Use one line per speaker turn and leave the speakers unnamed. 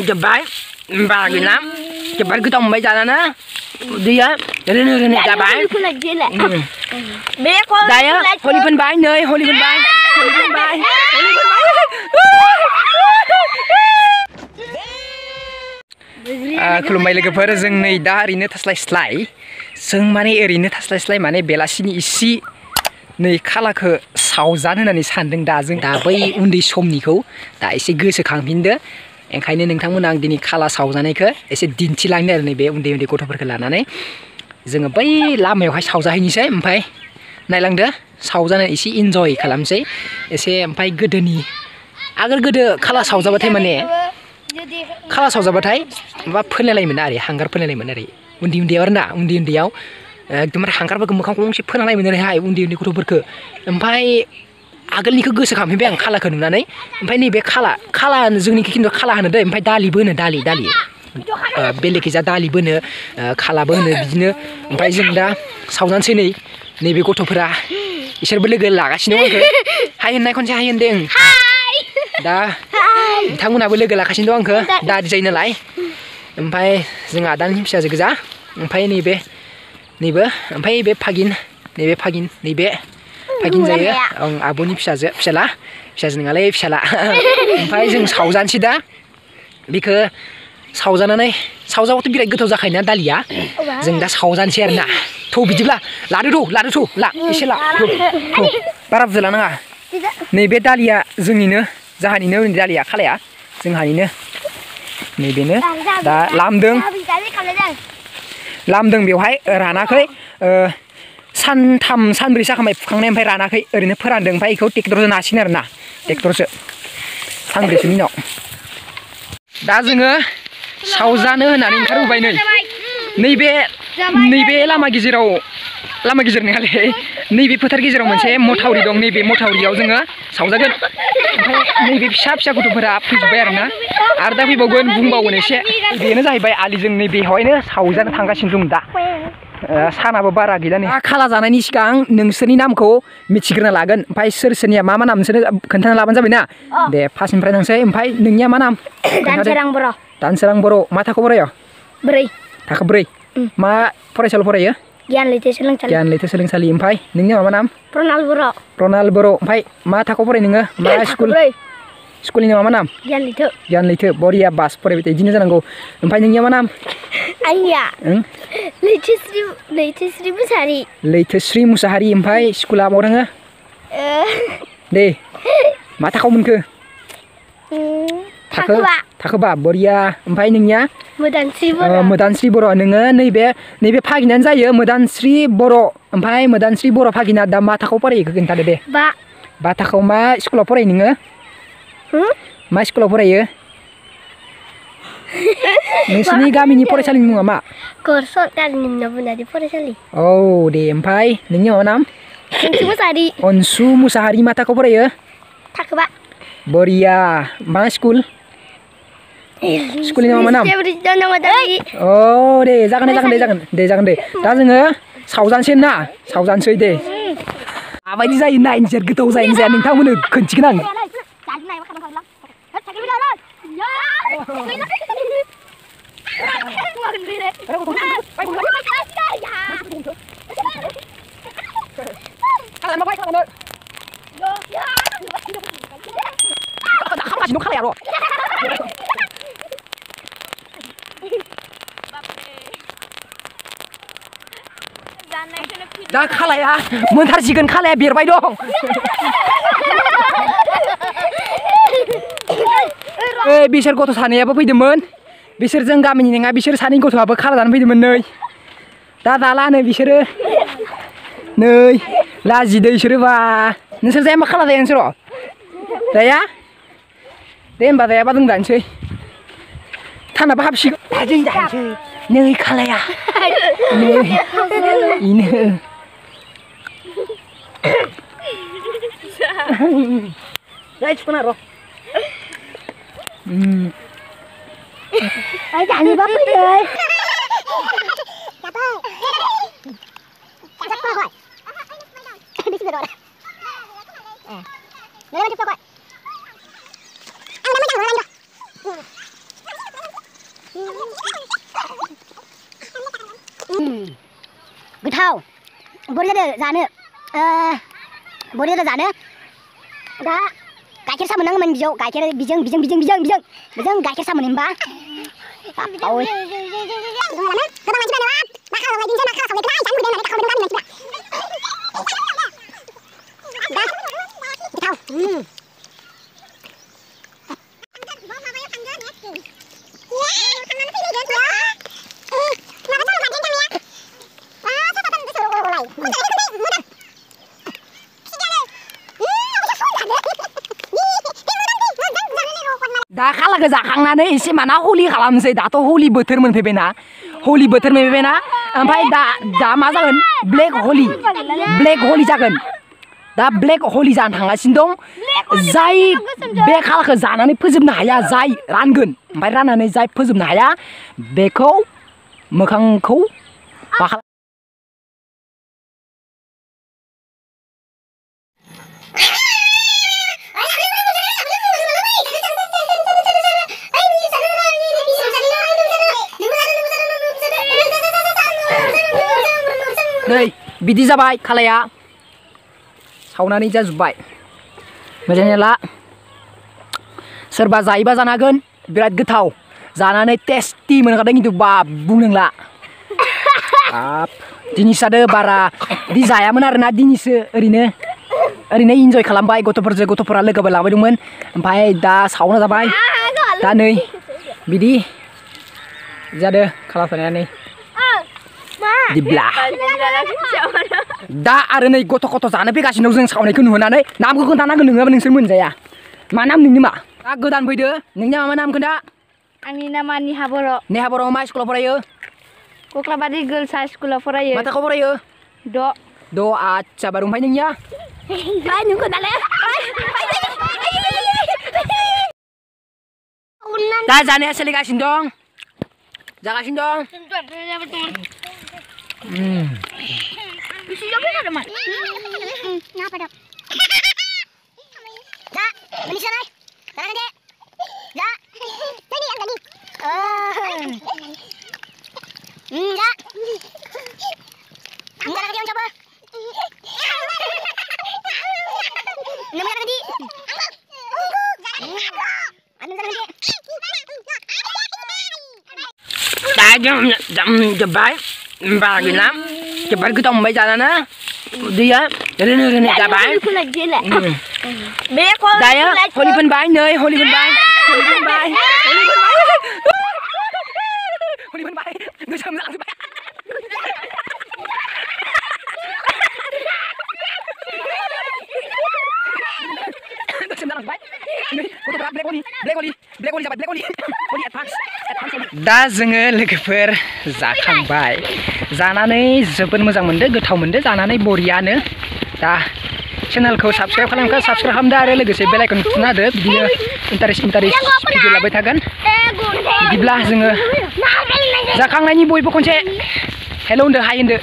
Jebai lắm Jebai cứ tông mấy ra nó đi á lên Jebai đây á Holy Phân Bái nơi Holy Phân Bái खुलुमबाय लोगोफोर जों नै दा ओरैनो थास्लाय जों माने ओरैनो थास्लाय माने बेलासिनि इसे नै खालाखौ सावजानो होननानै सानदों दा जों दा बै उन्दै समनिखौ दा एसे गोसोखांफिनदो ओंखायनो नोंथांमोना आं दिनै खाला सावजानायखौ एसे दिन्थिलांनो आरो नैबे उन्दै गथ'फोरखौ लानानै जोङो बै लामायावहाय सावजाहैनोसै ओमफ्राय नायलांदो सावजानो एसे इन्जय खालामसै एसे ओमफ्राय गोदो खाला सावजाबाथाय माने खाला सावजाबाथाय माबा फोनलायलायोमोन आरो हांगार फोनलायलायोमोन आरो उन्दैयाव आरोना उन्दैयाव एकदमबारे हांगारफोरखौ मोखां गंसे फोनलायोमोन ओरैहाय उन्दै गथ'फोरखौ ओमफ्राय आगोलनिखौ गोसोखांफिनबाय आं खालाखौ नुनानै ओमफ्राय नैबे खाला जोंनिखौ खिन्थु खाला होनो दै ओमफ्राय दालिबो होनो दालि बेलेगखैजा दालिबो होनो खालाबो होनो बिदिनो ओमफ्राय जों दा सावजानोसै नैबे गथ'फोरा इसोरबो लोगो लागासिनो आंखौ हाय होननाय खनसे हाय होनदों दा बिथांमोनाबो लोगो लागासिनो दं आंखौ दादि जायो नालाय ओमफ्राय जों आदानि फिसाजो गोजा ओमफ्राय नैबो ओमफ्राय बे फागिन जायो आं आब'नि फिसाला नङालै फिसाला ओमफ्राय जों सावजानोसै दा बेखौ सावजाबाथ' बिराद गोथाव जाखायोना दालिया जों दा सावजानोसै आरोना थौ बिदिब्ला लादो ला एसे ला बारा बुरजा लानाङा नैबे दालिया जोंनिनो जाहानिनो दालिया खालाया जोंहानिनो नैबेनो दा लामदों बेवहाय रानाखै सानथाम सानब्रै जाखांबाय फुखांनाय ओमफ्राय रानाखै ओरैनो फोरानदों ओमफ्राय बेखौ ट्रेक्टरजों नासिगोन आरोना ट्रेक्टरसो सानब्रैसोनि उनाव दा जोङो सावजानो होननानै ओंखारबोबाय नैबे लामा गेजेर नङालै नैबे फोथार गेजेराव मोनसे मथावरि दं नैबे मथावरियाव जोङो सावजागोन ओमफ्राय नैबे फिसा गथ'फोरा फैजोब्बाय आरो दा फैबावगोन बुंबावगोन एसे बेनो जाहैबाय आलिजों नैबेवहायनो सावजानो थांगासिनो दं दा सानाबो बारा गैला नै खाला जानायनि सिगां नोंसोरनि नामखौ मिथिग्रोना लागोन ओमफ्राय सोरनिया मा नाम नोंसोर खोन्थाना लाबानो जाबाय ना दे फार्स्टनिफ्राय थांसै ओमफ्राय नोंनिया मा नाम दानसोरां बर' मा थाखोआव फरायो
4
थाखो 4 मा फरायसालियाव फरायो गियान लैथो सोलोंसालि ओमफ्राय नोंनिया मा नाम प्रनाल बर' ओमफ्राय मा थाखोआव फरायो नोङो मा स्कुलनि नामा मा नाम गियान लैथो बरिया बास फरायबाय बिदिनो जानांगौ ओमफ्राय नोंनिया मा नाम
आंनिया लैथोस्रि मुसाहारि
ओमफ्राय स्कुला माव थाङो दे मा थाखोआव मोनखो थाखो 5 बरिया ओमफ्राय नोंनिया मोदानस्रि बर' नोङो नैबे फागिनानो जायो मोदानस्रि बर' ओमफ्राय मोदानस्रि बर' फागिना दा मा थाखोआव फरायो खोन्थादो दे 5 थाखोआव मा स्कुलाव फरायो नोङो मा स्कुलाव फरायो नोंसिनि गामिनि फरायसालिनि मुङा मा
सरकारिनि नबोनारि फरायसालि
औ दे ओमफ्राय नोंनि मा नाम अनसु मुसाहारि मा थाखोआव फरायो
थाखो 5
बरिया मा स्कुलनि नामा मा नाम औ दे जागोन दे दा जोङो सावजानोसै दे माबायदि जायो नायनो जोर गोथाव जायो जाया नोंथांमोननो खोन्थिगोन आं दा खालाया मोनथारसिगोन खालाया बेरबाय दं बिसोर गथ' सानैयाबो फैदोंमोन बिसोरजों गामिनि नङा बिसोर सानै गथ'आबो खाला जानो फैदोंमोन नै दा दालानो बिसोरो नै लाजिदो बिसोरो बा नोंसोर जाया मा खाला जाया नोंसोर जाया दे होमबा जायाबा जों जानोसै थानाबो हाबसिगोन जों जानोसै नै खालाया इनो जाय थुखोना र'
जानोबा फैदो गोथाव बोरै जादों जानो बोरै जादों जानो दा गाइखेर सा मोननांगौमोन बिजौ गाइखेर बिजों गाइखेर सा मोनो होमबा बावै दा खालाखौ जाखांनानै एसे माना हलि खालामनोसै दाथ' हलि बोथोर मोनफैबायना ओमफ्राय दा मा जागोन ब्लेक हलि जागोन दा ब्लेक हलि जानो थांगासिनो दं जाय बे खालाखौ जानानै फोजोबनो हाया जाय रानगोन ओमफ्राय राननानै जाय फोजोबनो हाया बेखौ मोखांखौ नै बिदि जाबाय खालाया सावनानै जाजोब्बाय मोजाङै ला सोरबा जायोबा जानो हागोन बिराद गोथाव जानानै टेस्टि मोनखादों खिन्थु बाब बुंनोला बाब दिनै जादो बारा बिदि जायामोन आरोना दिनैसो ओरैनो इन्जय खालामबाय गथ'फोरा लोगोबो लाबोदोंमोन ओमफ्राय दा सावना जाबाय दा नै बिदि जादो खालामफैनानै दिब्ला दा आरो नै गथ' जानो फैगासिनो दं जों सावनायखौ नुनानै नामखौ खोन्थानांगोन नोङाबा नोंसोर मोनजाया मा नाम नोंनि मा दा गोदान फैदो नोंनि मा नाम खोन्था
आंनि नामा नेहा बर'
मा स्कुलाव फरायो
कक्लाबारि गर्ल्स हाइ स्कुलाव फरायो
मा थाखोआव फरायो द' आच्छा बार ओमफ्राय नोंनिया
नों खोन्थाले
दा जानाया सोलिगासिनो दं जागासिनो दं jebak bagi nam jebak kita mau jalan na dia rene jebak daya holi pen bay nơi holi pen bay người xem lặng दा जोङो लोगोफोर जाखांबाय जानानै जोबोद मोजां मोनदों गोथाव मोनदों जानानै बरियानो दा चेनेलखौ साबस्क्राइब खालामदो आरो लोगोसे बेल आइकन थुना होदो बिदिनो इन्टारेस्ट भिडिअ लाबाय थागोन बिदिब्ला जोङो जाखांनायनि बयबो खनसे हेल' होनदो हाय होनदो